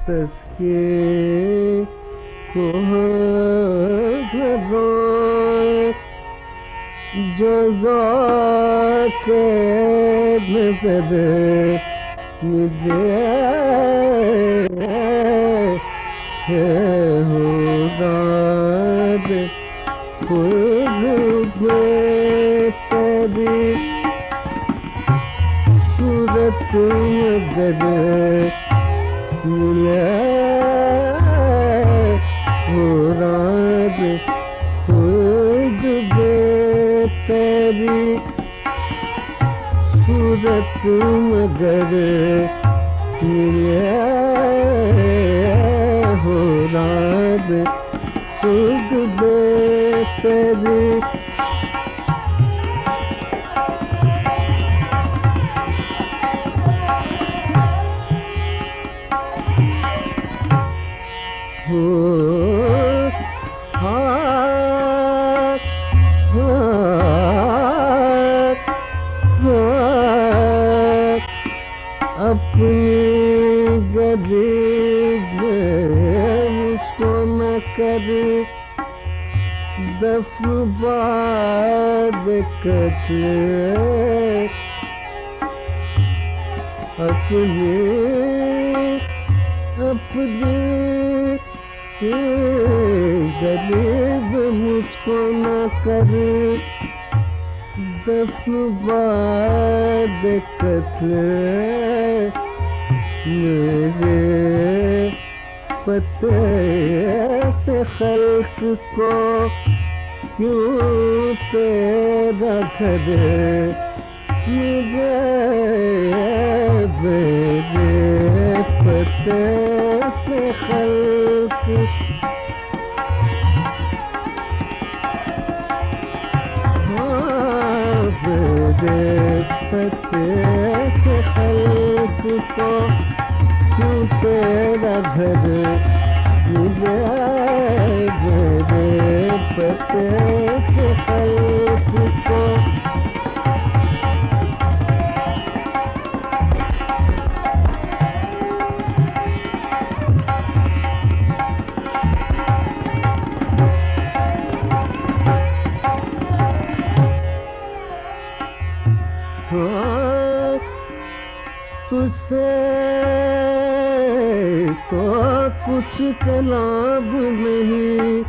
तस्के को घरो जो के नजर मुझे हो रात तेरी सूरत मगर मिले हो रात खुद तेरी सूरत मगर मिले हो रात खुद तेरी हो अपनी गरीब मुझको न कर दफन बाद कत्ल अपनी गरीब मुझको न कर दफन बाद कत्ल मेरे पते से खल्क को क्यों तेरा घर मुझे मेरे पते से खल्क पते से खल्क को क्यों तेरा घर मुझे मेरे पते से खल्क को तुझसे तो कुछ कलाम नहीं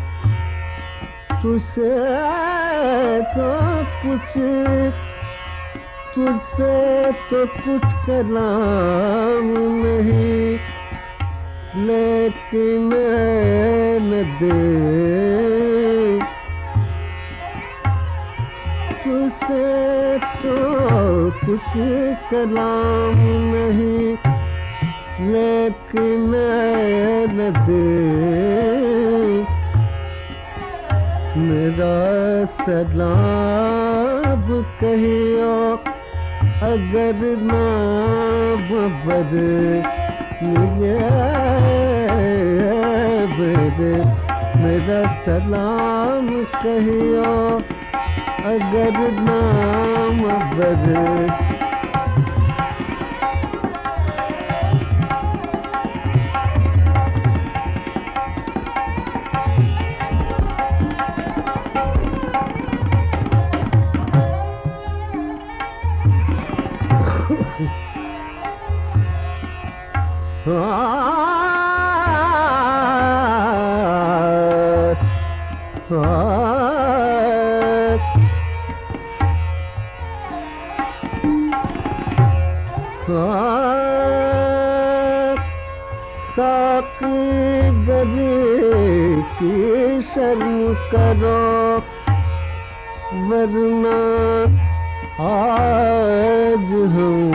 तुझसे तो कुछ कलाम नहीं लेकिन न दे तुझसे तो कुछ कलाम नहीं लेकिन न दे मेरा सलाम कहियो अगर ना बबर मिले मेरा सलाम कहियो अगर नाम बर साकी गरीब की शर्म करो वरना आज हम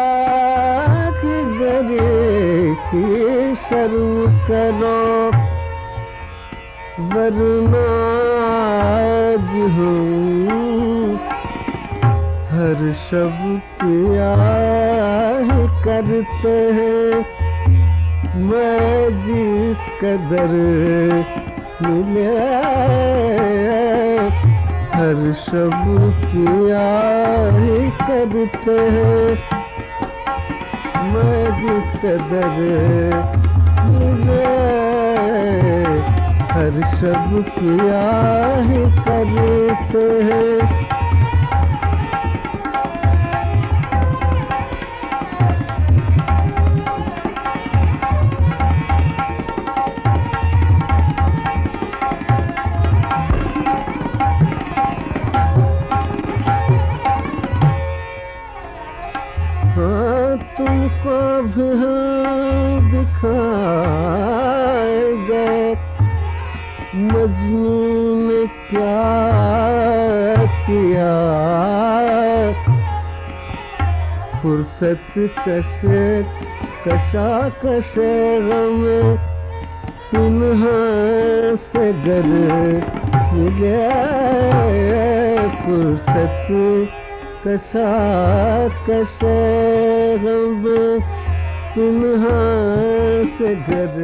साकी गरीब की शर्म करो वरना आज हम हर शब प्यार करते हैं मैं जिस कदर मिले हर शब किया ही करते हैं। मैं जिस कदर मिले हर शब किया ही करते हैं। हाँ तुमको भी हम दिखाएंगे मजनू ने क्या किया। फुर्सत कशे कशा कशे गम पिन्हा से गर मिले। फुर्सत कशा कशे गम पिन्हा से गर